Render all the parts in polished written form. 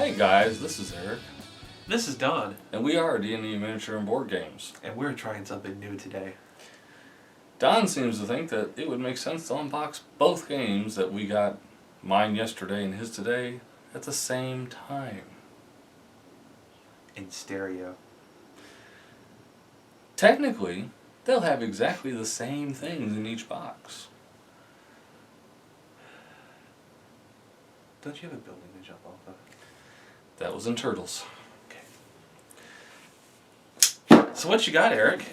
Hey guys, this is Eric. This is Don. And we are D&D Miniature and Board Games. And we're trying something new today. Don seems to think that it would make sense to unbox both games that we got, mine yesterday and his today, at the same time. In stereo. Technically, they'll have exactly the same things in each box. Don't you have a building to jump off of? That was in Turtles. Okay. So what you got, Eric?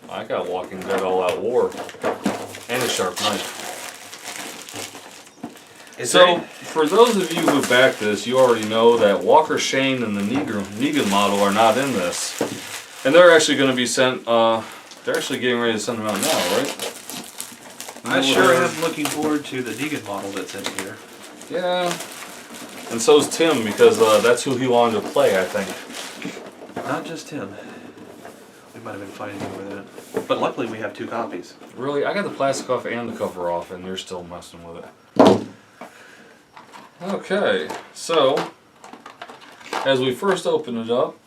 I got Walking Dead All Out War. And a sharp knife. So, for those of you who backed this, you already know that Walker Shane and the Negan model are not in this. And they're actually going to be sent, they're actually getting ready to send them out now, right? I sure am looking forward to the Negan model that's in here. Yeah. And so's Tim, because that's who he wanted to play, I think. Not just him. We might have been fighting over that. But luckily we have two copies. Really? I got the plastic off and the cover off, and you're still messing with it. Okay, so, as we first open it up,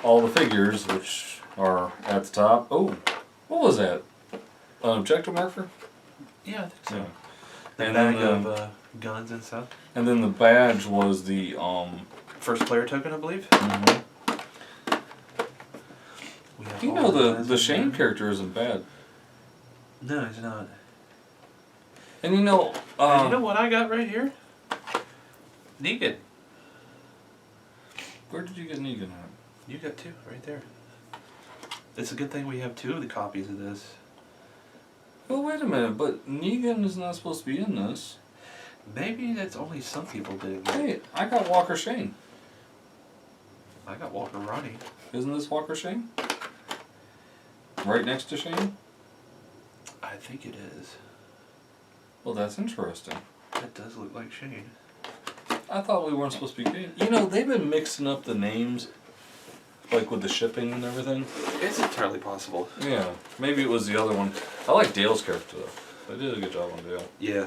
all the figures, which are at the top. Oh, what was that? An objective marker? Yeah, I think so. Yeah. The And bag then of guns and stuff. And then the badge was the first player token, I believe. Mm-hmm. You know the guys Shane there. character isn't bad. No, he's not. And you know, And you know what I got right here? Negan. Where did you get Negan at? You got two right there. It's a good thing we have two of the copies of this. Well, wait a minute, but Negan is not supposed to be in this. Maybe that's only some people did. Hey, I got Walker Shane. I got Walker Ronnie. Isn't this Walker Shane? Right next to Shane? I think it is. Well, that's interesting. That does look like Shane. I thought we weren't supposed to be getting... You know, they've been mixing up the names, like with the shipping and everything. It's entirely possible. Yeah, maybe it was the other one. I like Dale's character, though. They did a good job on Dale. Yeah.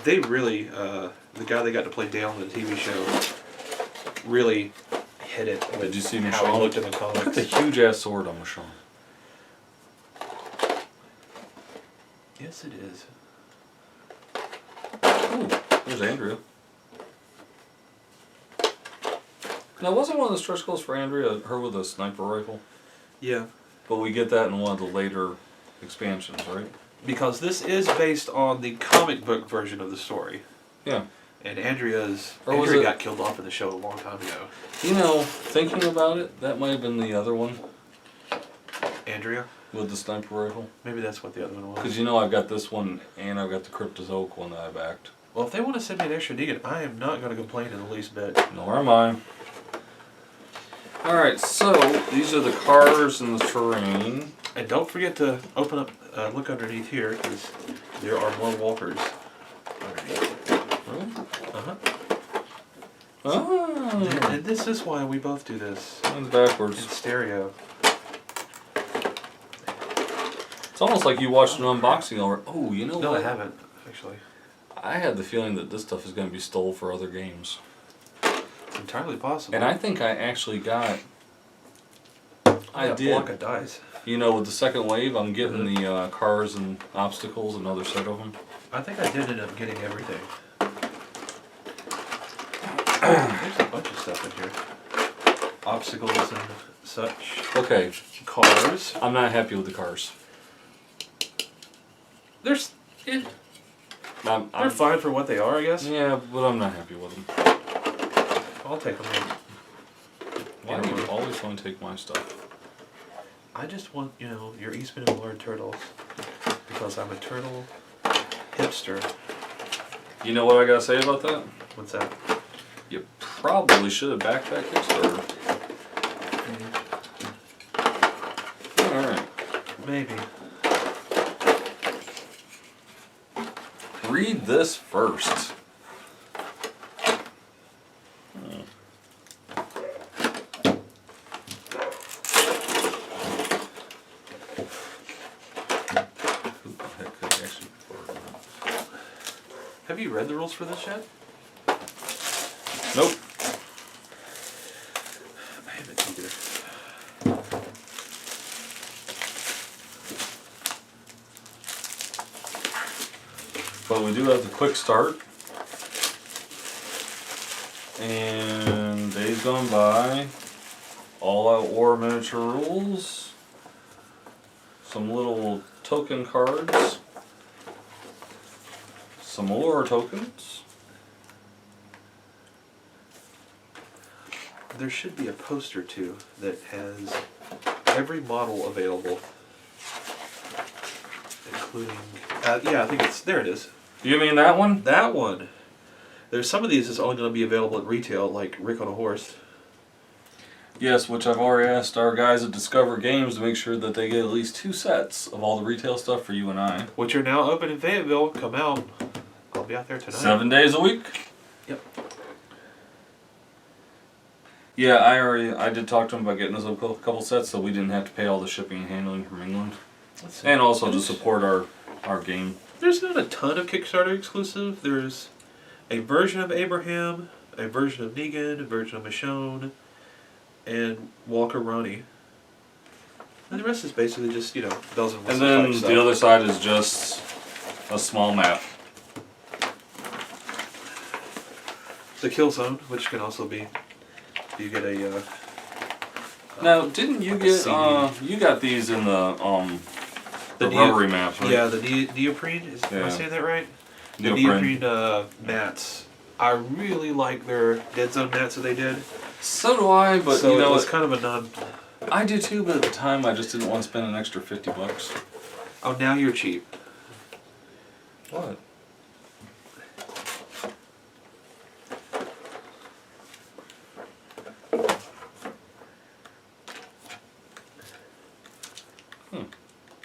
They really, the guy that got to play Dale in the TV show, really hit it. Did you see how Michonne? he looked in the Look at comics. the huge-ass sword on Michonne. Yes, it is. Ooh, there's Andrea. Now, wasn't one of the stretch goals for Andrea her with a sniper rifle? Yeah. But we get that in one of the later expansions, right? Because this is based on the comic book version of the story. Yeah. And Andrea got killed off in the show a long time ago. You know, thinking about it, that might have been the other one. Andrea? With the sniper rifle. Maybe that's what the other one was. Because you know I've got this one and I've got the Cryptozoic one that I backed. Well, if they want to send me an extra Negan, I am not going to complain in the least bit. Nor am I. Alright, so these are the cars and the terrain. And don't forget to open up, look underneath here, because there are more walkers underneath. Really? Uh-huh. Oh. And this is why we both do this. Mine's backwards. In stereo. It's almost like you watched an unboxing over. Oh, you know what? No, I haven't, actually. I had the feeling that this stuff is going to be stole for other games. It's entirely possible. And I think I actually got... I got did. A block of dice. You know, with the second wave, I'm getting the cars and obstacles, another set of them. I think I did end up getting everything. There's a bunch of stuff in here. Obstacles and such. Okay. Cars. I'm not happy with the cars. They're fine for what they are, I guess. Yeah, but I'm not happy with them. I'll take them. Why do you always want to take my stuff? I just want, you know, your Eastman and Lord turtles. Because I'm a turtle hipster. You know what I gotta say about that? What's that? You probably should have backed that Kickstarter. Alright. Maybe. Read this first. Have you read the rules for this yet? we do have the quick start. And Days Gone By. All Out War miniature rules. Some little token cards. Some more tokens. There should be a poster too that has every model available, including. Yeah, I think it's there. It is. You mean that one? That one. There's some of these that's only going to be available at retail, like Rick on a Horse. Yes, which I've already asked our guys at Discover Games to make sure that they get at least 2 sets of all the retail stuff for you and I. Which are now open in Fayetteville. Come out. I'll be out there tonight. 7 days a week? Yep. Yeah, I did talk to him about getting us a couple sets so we didn't have to pay all the shipping and handling from England. And also to support our game. There's not a ton of Kickstarter exclusive. There's a version of Abraham, a version of Negan, a version of Michonne, and Walker Ronnie. And the rest is basically just, bells and whistles. And then type stuff. the other side is just a small map. The Kill Zone, which can also be, you get a... Now, didn't you get, you got these in the rubbery map, right? Yeah, the neoprene, am I saying that right? The neoprene mats. I really like their Dead Zone mats that they did. So do I, but so you know, it's kind of a non... I do too, but at the time I just didn't want to spend an extra $50. Oh, now you're cheap. What?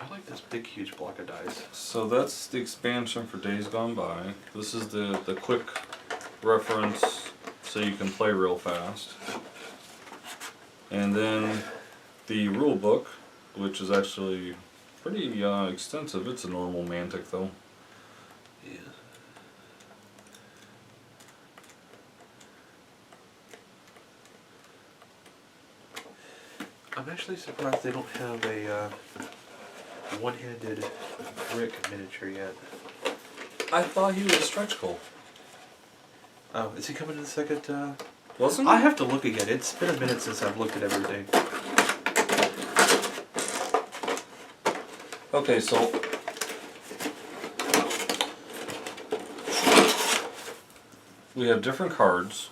I like this big, huge block of dice. So that's the expansion for Days Gone By. This is the quick reference so you can play real fast. And then the rule book, which is actually pretty extensive. It's a normal Mantic though. Yeah. I'm actually surprised they don't have a one-handed Rick miniature yet. I thought he was a stretch goal. Oh, is he coming in the second? Wasn't I he? have to look again. It's been a minute since I've looked at everything. Okay, so we have different cards.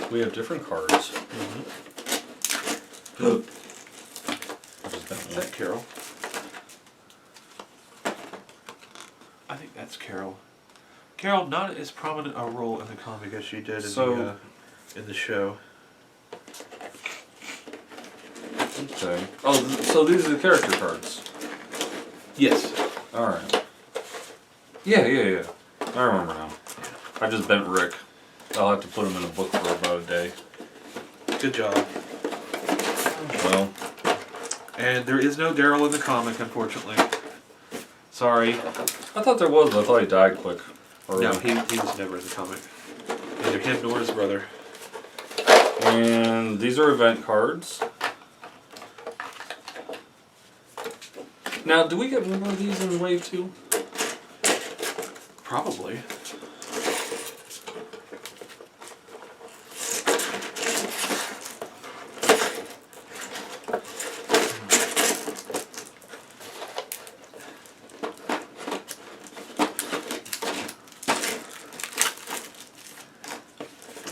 We have different cards. Is that Carol? I think that's Carol. Carol, not as prominent a role in the comic as she did in the show. Okay. Oh, so these are the character cards. Yes. All right. Yeah. I remember now. I just bent Rick. I'll have to put him in a book for about a day. Good job. Well. And there is no Daryl in the comic, unfortunately. Sorry. I thought there was, but I thought he died quick. No, he was never in the comic. Neither him nor his brother. And these are event cards. Now, do we get more of these in Wave 2? Probably.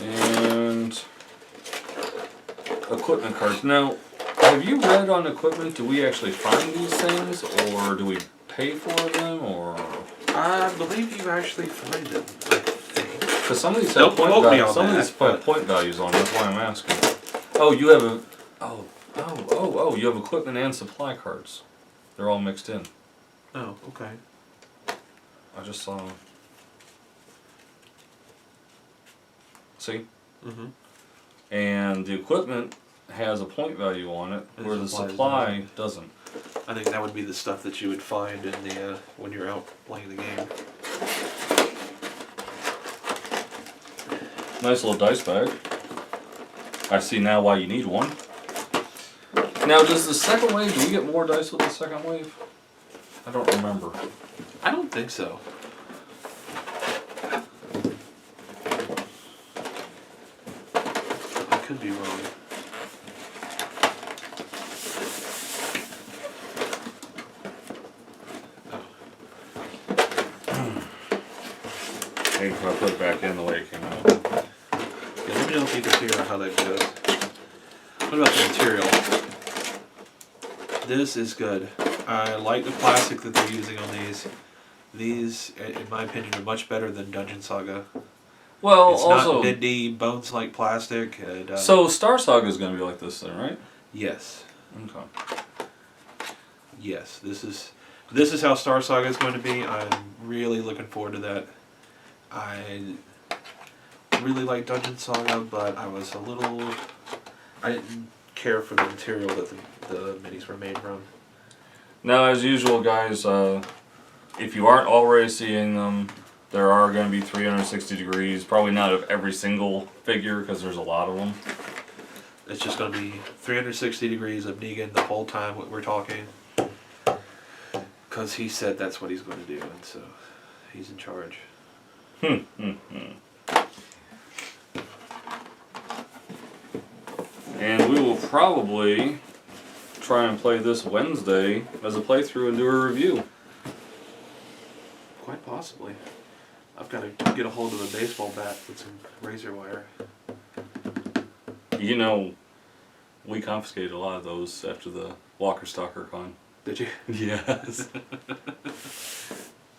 And equipment cards. Now, have you read on equipment? Do we actually find these things, or do we pay for them, or? I believe you actually find them. I think. Because some of these Don't have point quote me values. on Some of that, these have point values on. That's why I'm asking. Oh, you have a. Oh! You have equipment and supply cards. They're all mixed in. Oh, okay. I just saw. See? Mm-hmm. And the equipment has a point value on it, And where the supplies supply doesn't. I think that would be the stuff that you would find in the when you're out playing the game. Nice little dice bag. I see now why you need one. Now, does the second wave, do we get more dice with the second wave? I don't remember. I don't think so. I could be wrong. Maybe if I put it back in the way it came out. Yeah, let me know if you can figure out how that goes. What about the material? This is good. I like the plastic that they're using on these. These, in my opinion, are much better than Dungeon Saga. Well, It's also, not bendy, bones-like plastic. And, so Star Saga is going to be like this then, right? yes, Okay. yes. This is how Star Saga is going to be. I'm really looking forward to that. I really like Dungeon Saga, but I didn't care for the material that the minis were made from. Now, as usual, guys, if you aren't already seeing them, there are going to be 360 degrees. Probably not of every single figure, because there's a lot of them. It's just going to be 360 degrees of Negan the whole time we're talking. Because he said that's what he's going to do, and so he's in charge. And we will probably try and play this Wednesday as a playthrough and do a review. Quite possibly. I've got to get a hold of a baseball bat with some razor wire. You know, we confiscated a lot of those after the Walker Stalker con. Did you? Yes.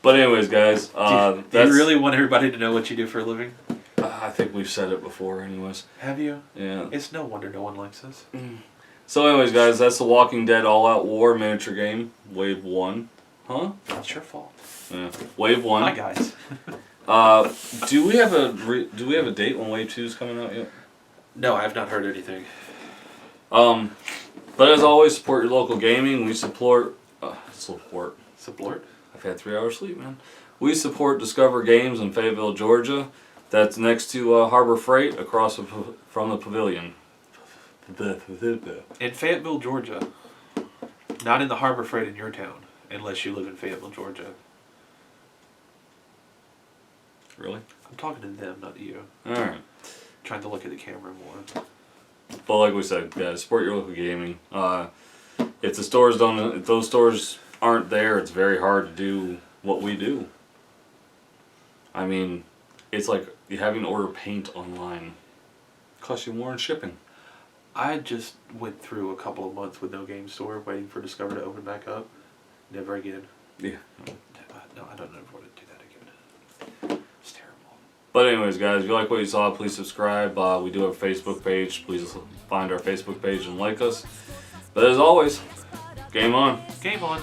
But anyways, guys, Do you really want everybody to know what you do for a living? I think we've said it before anyways. Have you? Yeah. It's no wonder no one likes us. So anyways, guys, that's the Walking Dead All-Out War miniature game, Wave 1. Huh? It's your fault. Yeah. Wave 1. Hi, guys. Do we have a date when Wave 2 is coming out yet? No, I have not heard anything. But as always, support your local gaming. We support... Support? I've had 3 hours sleep, man. We support Discover Games in Fayetteville, Georgia. That's next to Harbor Freight, across from the Pavilion. In Fayetteville, Georgia. Not in the Harbor Freight in your town, unless you live in Fayetteville, Georgia. Really? I'm talking to them, not you. Alright. Trying to look at the camera more. But like we said, yeah, support your local gaming. If those stores aren't there, it's very hard to do what we do. I mean, it's like having to order paint online. Costs you more in shipping. I just went through a couple of months with no game store, waiting for Discover to open back up. Never again. Yeah. No, I don't ever want to do that again. It's terrible. But anyways, guys, if you like what you saw, please subscribe. We do have a Facebook page. Please find our Facebook page and like us. But as always, game on. Game on.